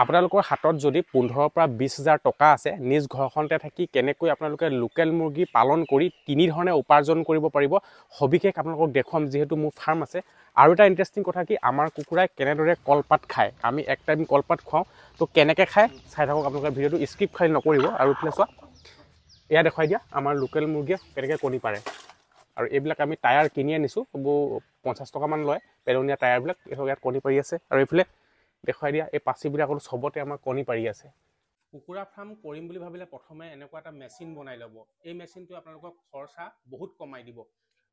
আপোনালোকৰ হাতত যদি 15 পৰা 20,000 টকা আছে নিজ ঘৰখনতে থাকি কেনেকৈ আপোনালোকে লোকেল মুৰ্গী পালন কৰি তিনি ধৰণে উপাৰ্জন কৰিব পাৰিব সবিশেষ আপোনালোকক দেখুৱাম যিহেতু মোৰ ফাৰ্ম আছে। আৰু এটা ইণ্টাৰেষ্টিং কথা কি আমাৰ কুকুৰাই কেনেদৰে কলপাত খায়, আমি এক টাইম কলপাত খুৱাওঁ, তো কেনেকৈ খায় চাই থাকক আপোনালোকে ভিডিঅ'টো স্কিপ খালি নকৰিব। আৰু ইফালে চোৱা এয়া দেখুৱাই দিয়া আমাৰ লোকেল মুৰ্গীয়ে কেনেকৈ কণী পাৰে। আৰু এইবিলাক আমি টায়াৰ কিনি আনিছোঁ, এইবোৰ 50 টকামান লয় পেলনীয়া টায়াৰবিলাক, ইয়াত কণী পাৰি আছে। আৰু এইফালে দেখুৱাই দিয়া এই পাচিবিলাকতো চবতে আমাৰ কণী পাৰি আছে। কুকুৰা ফাৰ্ম কৰিম বুলি ভাবিলে প্ৰথমে এনেকুৱা এটা মেচিন বনাই ল'ব। এই মেচিনটোৱে আপোনালোকৰ খৰচা বহুত কমাই দিব।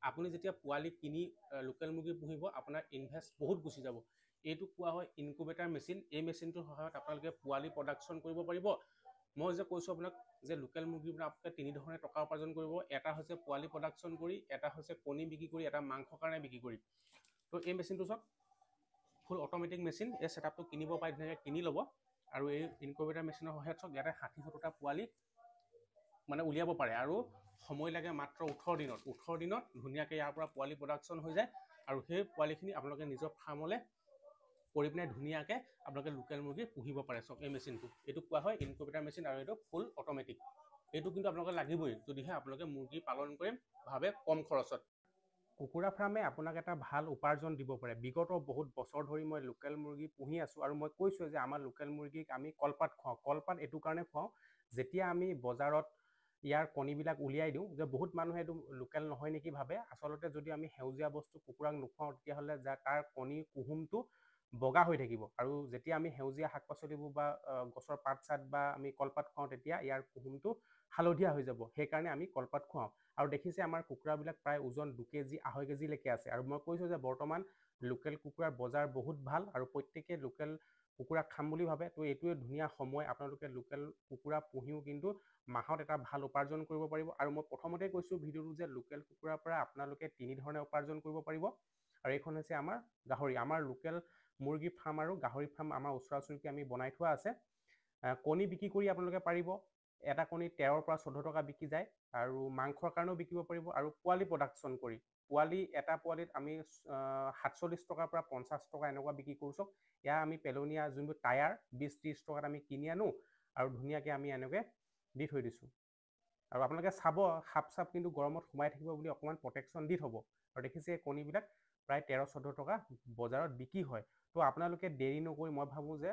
আপুনি যেতিয়া পোৱালি কিনি লোকেল মুৰ্গী পুহিব আপোনাৰ ইনভেষ্ট বহুত গুচি যাব। এইটো কোৱা হয় ইনকুবেটাৰ মেচিন। এই মেচিনটোৰ সহায়ত আপোনালোকে পোৱালি প্ৰডাকশ্যন কৰিব পাৰিব। মই যে কৈছোঁ আপোনাক যে লোকেল মুৰ্গীৰ পৰা আপোনালোকে তিনি ধৰণে টকা উপাৰ্জন কৰিব। এটা হৈছে পোৱালি প্ৰডাকশ্যন কৰি, এটা হৈছে কণী বিক্ৰী কৰি, এটা মাংসৰ কাৰণে বিক্ৰী কৰি। তো এই মেচিনটো চাওক ফুল অট'মেটিক মেচিন। এই ছেটআপটো কিনিব পাৰি, ধুনীয়াকৈ কিনি ল'ব। আৰু এই ইনকুবেটাৰ মেচিনৰ সহায়ত চাওক ইয়াতে 60-70টা পোৱালি মানে উলিয়াব পাৰে। আৰু সময় লাগে মাত্ৰ 18 দিনত। 18 দিনত ধুনীয়াকৈ ইয়াৰ পৰা পোৱালি প্ৰডাকশ্যন হৈ যায়। আৰু সেই পোৱালিখিনি আপোনালোকে নিজৰ ফাৰ্মলৈ কৰি পিনে ধুনীয়াকৈ আপোনালোকে লোকেল মুৰ্গী পুহিব পাৰে। চাওক এই মেচিনটো, এইটো কোৱা হয় ইনকুবেটাৰ মেচিন আৰু এইটো ফুল অট'মেটিক। এইটো কিন্তু আপোনালোকে লাগিবই যদিহে আপোনালোকে মুৰ্গী পালন কৰিম ভাবে কম খৰচত। কুকুৰা ফাৰ্মে আপোনাক এটা ভাল উপাৰ্জন দিব পাৰে। বিগত বহুত বছৰ ধৰি মই লোকেল মুৰ্গী পুহি আছোঁ আৰু মই কৈছোঁ যে আমাৰ লোকেল মুৰ্গীক আমি কলপাত খুৱাওঁ। কলপাত এইটো কাৰণে খুৱাওঁ যেতিয়া আমি বজাৰত ইয়াৰ কণীবিলাক উলিয়াই দিওঁ যে বহুত মানুহে এইটো লোকেল নহয় নেকি ভাবে। আচলতে যদি আমি সেউজীয়া বস্তু কুকুৰাক নোখুৱাওঁ তেতিয়াহ'লে তাৰ কণীৰ কুহুমটো বগা হৈ থাকিব। আৰু যেতিয়া আমি সেউজীয়া শাক পাচলিবোৰ বা গছৰ পাত চাত বা আমি কলপাত খুৱাওঁ তেতিয়া ইয়াৰ কুহুমটো হালধীয়া হৈ যাব। সেইকাৰণে আমি কলপাত খুৱাওঁ। আৰু দেখিছে আমাৰ কুকুৰাবিলাক প্ৰায় ওজন 2 কেজি 2.5 কেজিলৈকে আছে। আৰু মই কৈছোঁ যে বৰ্তমান লোকেল কুকুৰাৰ বজাৰ বহুত ভাল আৰু প্ৰত্যেকে লোকেল কুকুৰা খাম বুলি ভাবে। তো এইটোৱে ধুনীয়া সময়, আপোনালোকে লোকেল কুকুৰা পুহিও কিন্তু মাহত এটা ভাল উপাৰ্জন কৰিব পাৰিব। আৰু মই প্ৰথমতে কৈছোঁ ভিডিঅ'টো যে লোকেল কুকুৰাৰ পৰা আপোনালোকে তিনি ধৰণে উপাৰ্জন কৰিব পাৰিব। আৰু এইখন হৈছে আমাৰ গাহৰি। আমাৰ লোকেল মুৰ্গী ফাৰ্ম আৰু গাহৰি ফাৰ্ম আমাৰ ওচৰা ওচৰিকৈ আমি বনাই থোৱা আছে। কণী বিক্ৰী কৰি আপোনালোকে পাৰিব। এটা কণী 13 পৰা 14 টকা বিকি যায়। আৰু মাংসৰ কাৰণেও বিকিব পাৰিব। আৰু পোৱালি প্ৰডাকশ্যন কৰি এটা পোৱালিত আমি 47 টকাৰ পৰা 50 টকা এনেকুৱা বিক্ৰী কৰোঁ। চাওক ইয়াৰ আমি পেলনীয়া যোনবোৰ টায়াৰ 20-30 টকাত আমি কিনি আনো আৰু ধুনীয়াকৈ আমি এনেকৈ দি থৈ দিছোঁ। আৰু আপোনালোকে চাব সাপ চাপ কিন্তু গৰমত সোমাই থাকিব বুলি অকণমান প্ৰটেকশ্যন দি থ'ব। আৰু দেখিছে এই কণীবিলাক প্ৰায় 13-14 টকা বজাৰত বিক্ৰী হয়। তো আপোনালোকে দেৰি নকৰি মই ভাবোঁ যে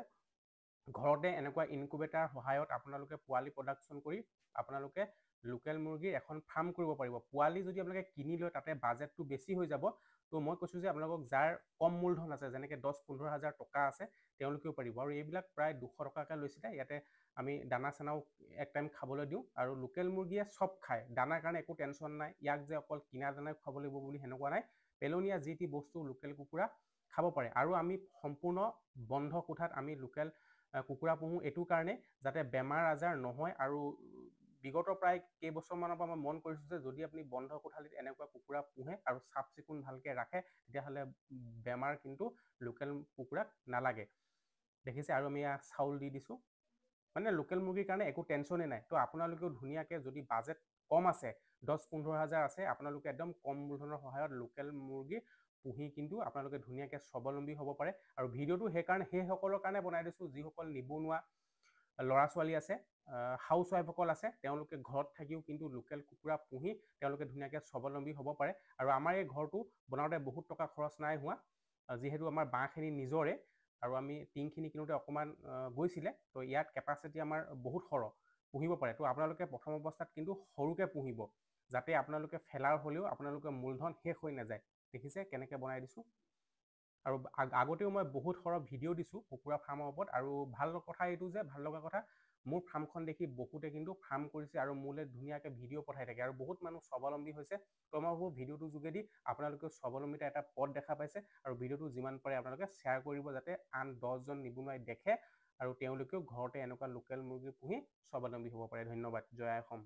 ঘৰতে এনেকুৱা ইনকুবেটাৰ সহায়ত আপোনালোকে পোৱালি প্ৰডাকশ্যন কৰি আপোনালোকে লোকেল মুৰ্গীৰ এখন ফাৰ্ম কৰিব পাৰিব। পোৱালি যদি আপোনালোকে কিনি লয় তাতে বাজেটটো বেছি হৈ যাব। তো মই কৈছোঁ যে আপোনালোকক যাৰ কম মূলধন আছে যেনেকৈ 10-15 হাজাৰ টকা আছে তেওঁলোকেও পাৰিব। আৰু এইবিলাক প্ৰায় 200 টকাকৈ লৈছিলে। ইয়াতে আমি দানা চানাও এক টাইম খাবলৈ দিওঁ। আৰু লোকেল মুৰ্গীয়ে চব খায়, দানাৰ কাৰণে একো টেনশ্যন নাই। ইয়াক যে অকল কিনা দানাই খুৱাব লাগিব বুলি সেনেকুৱা নাই। পেলনীয়া যি টি বস্তু লোকেল কুকুৰা খাব পাৰে। আৰু আমি সম্পূৰ্ণ বন্ধ কোঠাত আমি লোকেল কুকুৰা পুহোঁ এইটো কাৰণে যাতে বেমাৰ আজাৰ নহয়। আৰু বিগত প্ৰায় কেইবছৰমানৰ পৰা মই মন কৰিছোঁ যে যদি আপুনি বন্ধ কোঠালিত এনেকুৱা কুকুৰা পুহে আৰু চাফ চিকুণ ভালকৈ ৰাখে তেতিয়াহ'লে বেমাৰ কিন্তু লোকেল কুকুৰাক নালাগে। দেখিছে আৰু আমি ইয়াত চাউল দি দিছোঁ। মানে লোকেল মুৰ্গীৰ কাৰণে একো টেনশ্যনেই নাই। তো আপোনালোকেও ধুনীয়াকৈ যদি বাজেট কম আছে 10-15 হাজাৰ আছে আপোনালোকে একদম কম মূলধনৰ সহায়ত লোকেল মুৰ্গী পুহি কিন্তু আপোনালোকে ধুনীয়াকৈ স্বাৱলম্বী হ'ব পাৰে। আৰু ভিডিঅ'টো সেইসকলৰ কাৰণে বনাই দিছোঁ যিসকল নিবনুৱা ল'ৰা ছোৱালী আছে, হাউচ ৱাইফসকল আছে, তেওঁলোকে ঘৰত থাকিও কিন্তু লোকেল কুকুৰা পুহি তেওঁলোকে ধুনীয়াকৈ স্বাৱলম্বী হ'ব পাৰে। আৰু আমাৰ এই ঘৰটো বনাওঁতে বহুত টকা খৰচ নাই হোৱা যিহেতু আমাৰ বাঁহখিনি নিজৰে। আৰু আমি টিংখিনি কিনোতে অকণমান গৈছিলে। তো ইয়াত কেপাচিটি আমাৰ বহুত সৰহ পুহিব পাৰে। তো আপোনালোকে প্ৰথম অৱস্থাত কিন্তু সৰুকৈ পুহিব যাতে আপোনালোকে ফেলাৰ হ'লেও আপোনালোকৰ মূলধন শেষ হৈ নাযায়। দেখিছে কেনেকৈ বনাই দিছোঁ। আৰু আগতেও মই বহুত সৰহ ভিডিঅ' দিছোঁ কুকুৰা ফাৰ্মৰ ওপৰত। আৰু ভাল কথা এইটো যে ভাল লগা কথা মোৰ ফাৰ্মখন দেখি বহুতে কিন্তু ফাৰ্ম কৰিছে আৰু মোলৈ ধুনীয়াকৈ ভিডিঅ' পঠাই থাকে। আৰু বহুত মানুহ স্বাৱলম্বী হৈছে। তো মই ভাবোঁ ভিডিঅ'টোৰ যোগেদি আপোনালোকেও স্বাৱলম্বিতা এটা পথ দেখা পাইছে। আৰু ভিডিঅ'টো যিমান পাৰে আপোনালোকে শ্বেয়াৰ কৰিব যাতে আন 10জন নিবনুৱাই দেখে আৰু তেওঁলোকেও ঘৰতে এনেকুৱা লোকেল মুৰ্গী পুহি স্বাৱলম্বী হ'ব পাৰে। ধন্যবাদ। জয় আই অসম।